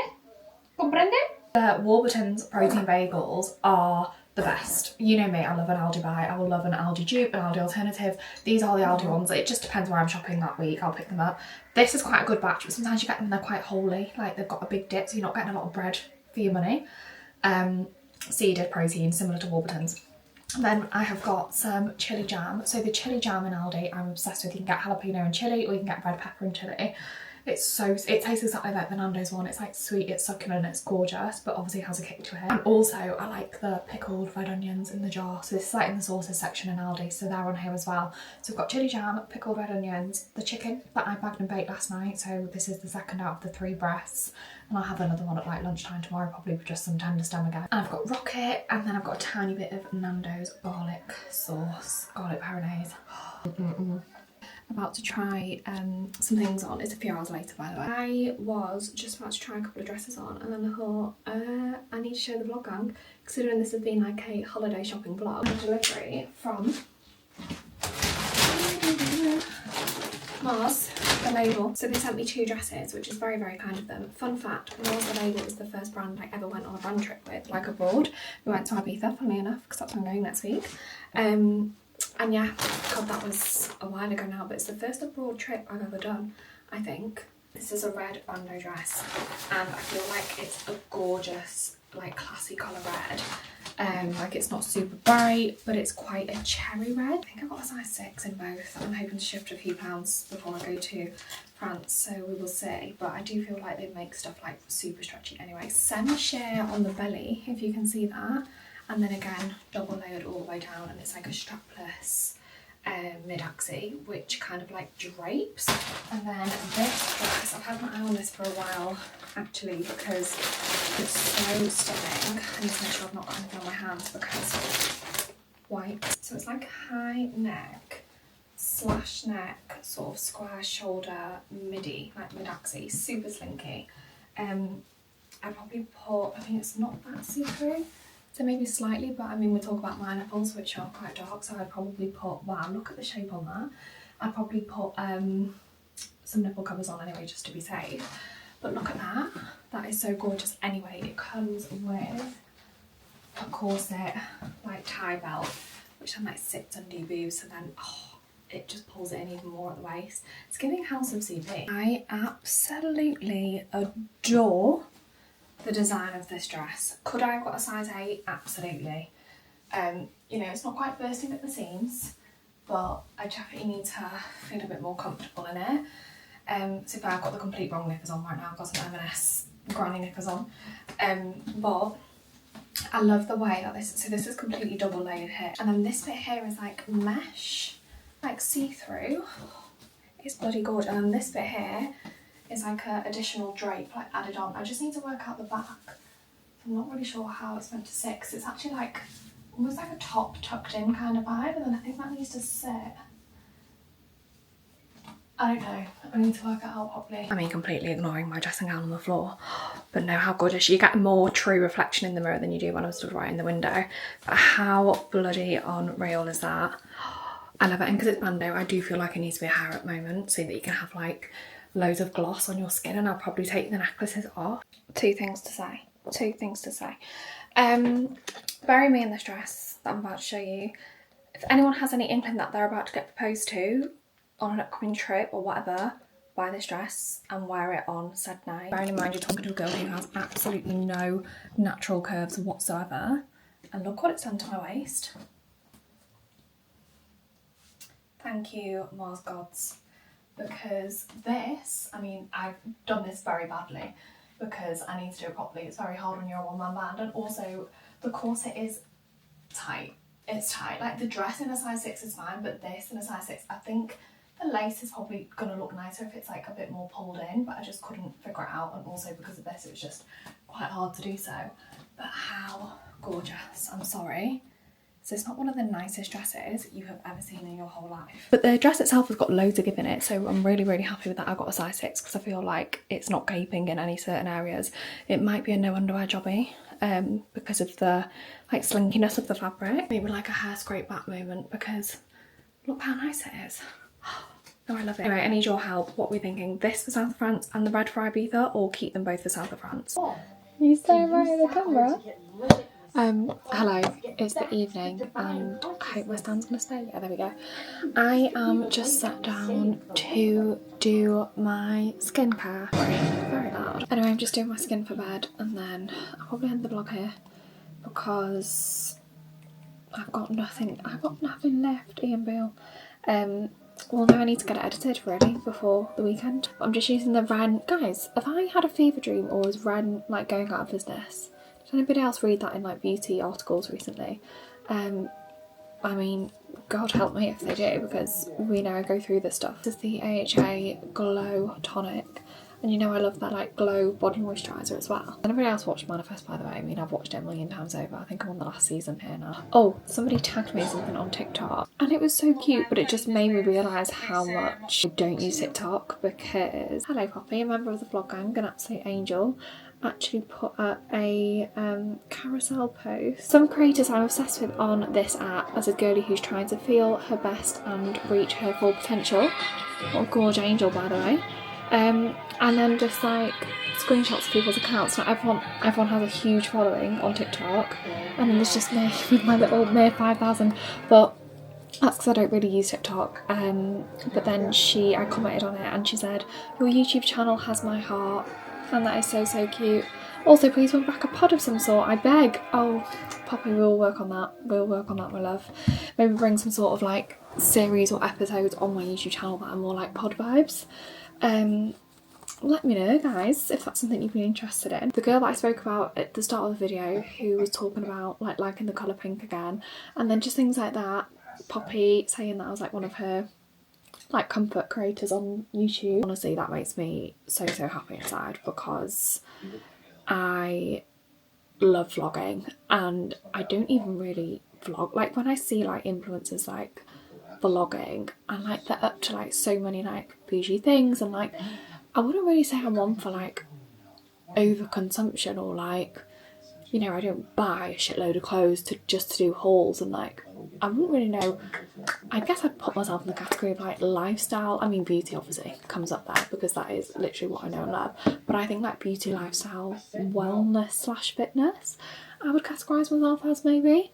Comprende? The Warburton's protein bagels are the best. You know me, I love an Aldi buy. I will love an Aldi dupe, an Aldi alternative. These are the Aldi ones. It just depends where I'm shopping that week. I'll pick them up. This is quite a good batch, but sometimes you get them, they're quite holy. Like they've got a big dip, so you're not getting a lot of bread for your money. Seeded protein, similar to Warburton's. And then I have got some chili jam. So the chili jam in Aldi, I'm obsessed with. You can get jalapeno and chili, or you can get red pepper and chili. It tastes exactly like the Nando's one. It's like sweet, it's succulent, it's gorgeous, but obviously it has a kick to it. And also I like the pickled red onions in the jar. So this is like in the sauces section in Aldi, so they're on here as well. So we've got chili jam, pickled red onions, the chicken that I bagged and baked last night. So this is the second out of the 3 breasts. And I'll have another one at like lunchtime tomorrow, probably with just some tender stem again. And I've got rocket, and then I've got a tiny bit of Nando's garlic sauce, garlic bolognese. About to try some things on. It's a few hours later, by the way. I was just about to try a couple of dresses on, and then I thought I need to show the vlog gang, considering this has been like a holiday shopping vlog. A delivery from Mars, the label. So they sent me 2 dresses, which is very, very kind of them. Fun fact, Mars, the label, is the first brand I ever went on a brand trip with, like abroad. We went to Ibiza, funnily enough, because that's where I'm going next week. And yeah, God, that was a while ago now, but it's the first abroad trip I've ever done, I think. This is a red bandeau dress, and I feel like it's a gorgeous, like classy colour red. Like it's not super bright, but it's quite a cherry red. I think I got a size 6 in both. I'm hoping to shift a few pounds before I go to France, so we will see. But I do feel like they make stuff like super stretchy anyway. Semi-sheer on the belly, if you can see that. And then again, double layered all the way down, and it's like a strapless mid-axi, which kind of like drapes. And then this dress, I've had my eye on this for a while actually, because it's so stunning. I need to make sure I've not got anything on my hands because white. So it's like high neck, slash neck, sort of square shoulder, midi, like mid-axi, super slinky. I probably put, I mean it's not that see-through, so maybe slightly, but I mean we talk about my nipples which are quite dark, so I'd probably put, wow, look at the shape on that. I'd probably put some nipple covers on anyway, just to be safe. But look at that, that is so gorgeous. Anyway, it comes with a corset, like tie belt, which then like sits under your boobs, so then it just pulls it in even more at the waist. It's giving House of CB. I absolutely adore the design of this dress. Could I have got a size 8? Absolutely. You know, it's not quite bursting at the seams, but I definitely need to feel a bit more comfortable in it. So far I've got the complete wrong knickers on right now. I've got some M&S granny knickers on. But I love the way that this is completely double layered here. And then this bit here is like mesh, like see-through. It's bloody gorgeous. And then this bit here is like an additional drape, like added on. I just need to work out the back. I'm not really sure how it's meant to sit, because it's actually like almost like a top tucked in kind of vibe, and then I think that needs to sit. I don't know, I need to work it out properly. I mean, completely ignoring my dressing gown on the floor, but no, how gorgeous. You get more true reflection in the mirror than you do when I was stood right in the window. But how bloody unreal is that? I love it, and because it's Mando, I do feel like it needs to be a hair up moment so that you can have like loads of gloss on your skin, and I'll probably take the necklaces off. Two things to say. Bury me in this dress that I'm about to show you. If anyone has any inkling that they're about to get proposed to on an upcoming trip or whatever, buy this dress and wear it on said night. Bearing in mind you're talking to a girl who has absolutely no natural curves whatsoever, and look what it's done to my waist. Thank you, Mars gods. Because this, I mean, I've done this very badly because I need to do it properly. It's very hard when you're a one-man band, and also the corset is tight. It's tight. Like the dress in a size 6 is fine, but this in a size 6, I think the lace is probably gonna look nicer if it's like a bit more pulled in, but I just couldn't figure it out, and also because of this it was just quite hard to do so. But how gorgeous, I'm sorry. So it's not one of the nicest dresses you have ever seen in your whole life. But the dress itself has got loads of give in it, so I'm really, really happy with that. I got a size 6 because I feel like it's not gaping in any certain areas. It might be a no underwear jobby because of the like slinkiness of the fabric. Maybe like a hair scrape back moment, because look how nice it is. Oh, I love it. Anyway, I need your help. What are we thinking? This for South of France and the red for Ibiza, or keep them both for South of France? You staring right at the camera? Hello, it's the evening and I hope my stand's gonna stay. Yeah, there we go. I am just sat down to do my skincare. Very loud. Anyway, I'm just doing my skin for bed, and then I'll probably end the vlog here because I've got nothing left, Ian Beale. Well, no, I need to get it edited really before the weekend. I'm just using the Ren. Guys, have I had a fever dream, or is Ren like going out of business? Did anybody else read that in like beauty articles recently? I mean, God help me if they do, because we know I go through this stuff. This is the AHA Glow Tonic, and you know I love that like glow body moisturiser as well. Anybody else watched Manifest, by the way? I mean, I've watched it a million times over. I think I'm on the last season here now. Oh, somebody tagged me something on TikTok and it was so cute, but it just made me realise how much I don't use TikTok, because Hello Poppy, a member of the vlog gang, an absolute angel, actually put up a carousel post. Some creators I'm obsessed with on this app as a girlie who's trying to feel her best and reach her full potential. What a gorge angel, by the way. And then just like screenshots of people's accounts. Now everyone has a huge following on TikTok, and then there's just me with my little mere 5,000, but that's because I don't really use TikTok. But then I commented on it and she said, "Your YouTube channel has my heart," and that is so, so cute. Also, please bring back a pod of some sort, I beg. Oh, Poppy, we'll work on that. We'll work on that, my love. Maybe bring some sort of like series or episodes on my YouTube channel that are more like pod vibes. Let me know, guys, if that's something you'd be interested in. The girl that I spoke about at the start of the video, who was talking about like liking the colour pink again, and then just things like that. Poppy saying that I was like one of her like comfort creators on YouTube. Honestly, that makes me so happy inside, because I love vlogging and I don't even really vlog. Like when I see like influencers like vlogging and like they're up to like so many like bougie things, and like I wouldn't really say I'm one for like overconsumption, or like, you know, I don't buy a shitload of clothes just to do hauls, and like I wouldn't really know. I guess I'd put myself in the category of like lifestyle. I mean, beauty obviously comes up there because that is literally what I know and love, but I think like beauty, lifestyle, wellness / fitness I would categorise myself as, maybe.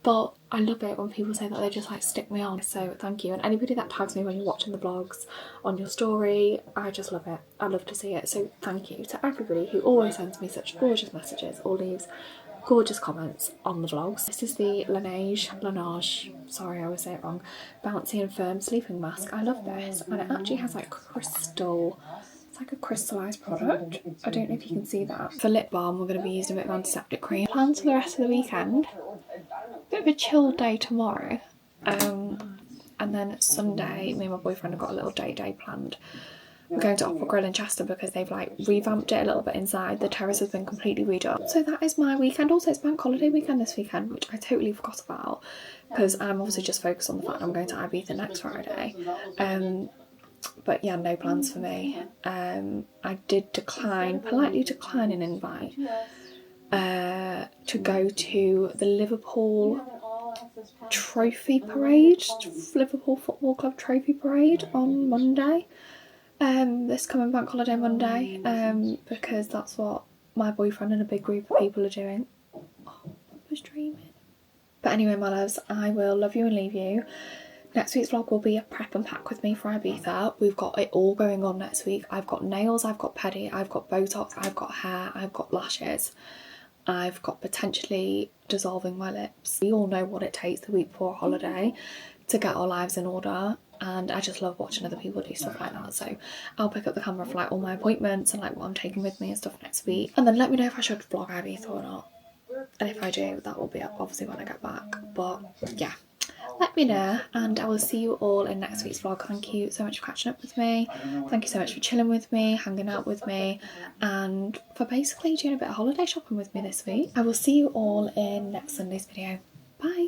But I love it when people say that they just like stick me on, so thank you. And anybody that tags me when you're watching the vlogs on your story, I just love it. I love to see it, so thank you to everybody who always sends me such gorgeous messages or leaves gorgeous comments on the vlogs. This is the Laneige, sorry I always say it wrong, Bouncy and Firm Sleeping Mask. I love this, and it actually has like crystal, it's like a crystallised product. I don't know if you can see that. For lip balm, we're going to be using a bit of antiseptic cream. Plans for the rest of the weekend. Bit of a chill day tomorrow, and then Sunday me and my boyfriend have got a little day planned. We're going to Opera Grill in Chester because they've like revamped it a little bit inside. The terrace has been completely redone. So that is my weekend. Also, it's bank holiday weekend this weekend, which I totally forgot about because I'm obviously just focused on the fact I'm going to Ibiza next Friday. But yeah, no plans for me. I did politely decline an invite to go to the Liverpool Liverpool Football Club Trophy Parade on Monday, this coming bank holiday Monday, because that's what my boyfriend and a big group of people are doing. Oh, I was dreaming. But anyway, my loves, I will love you and leave you. Next week's vlog will be a prep and pack with me for Ibiza. We've got it all going on next week. I've got nails, I've got pedi, I've got Botox, I've got hair, I've got lashes. I've got potentially dissolving my lips. We all know what it takes the week before a holiday to get our lives in order, and I just love watching other people do stuff like that. So I'll pick up the camera for like all my appointments and like what I'm taking with me and stuff next week, and then let me know if I should vlog Ibiza or not, and if I do, that will be up obviously when I get back. But yeah, let me know, and I will see you all in next week's vlog. Thank you so much for catching up with me. Thank you so much for chilling with me, hanging out with me, and for basically doing a bit of holiday shopping with me this week. I will see you all in next Sunday's video. Bye!